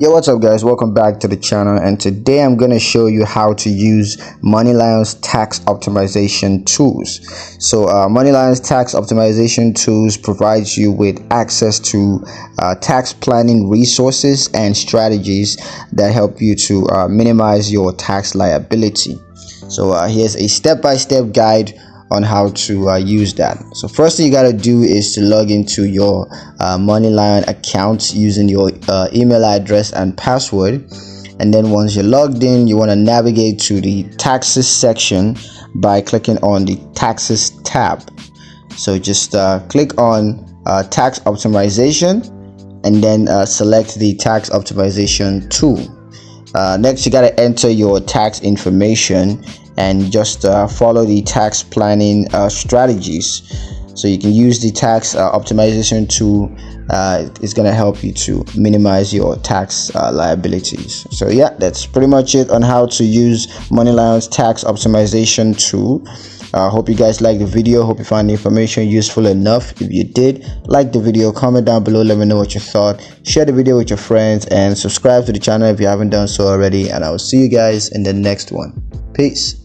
Yo, what's up guys, welcome back to the channel, and today I'm going to show you how to use Moneylyon's tax optimization tools. So Moneylyon's tax optimization tools provides you with access to tax planning resources and strategies that help you to minimize your tax liability. So here's a step-by-step guide on how to use that. So first thing you got to do is to log into your Moneylion account using your email address and password, and then once you're logged in, you want to navigate to the taxes section by clicking on the taxes tab. So just click on tax optimization and then select the tax optimization tool. Next, you got to enter your tax information and just follow the tax planning strategies. So you can use the tax optimization tool. It's going to help you to minimize your tax liabilities. So yeah, that's pretty much it on how to use Moneylyon's tax optimization tool. Hope you guys liked the video. Hope you found the information useful enough. If you did, like the video, comment down below, let me know what you thought, share the video with your friends, and subscribe to the channel if you haven't done so already, and I will see you guys in the next one. Peace.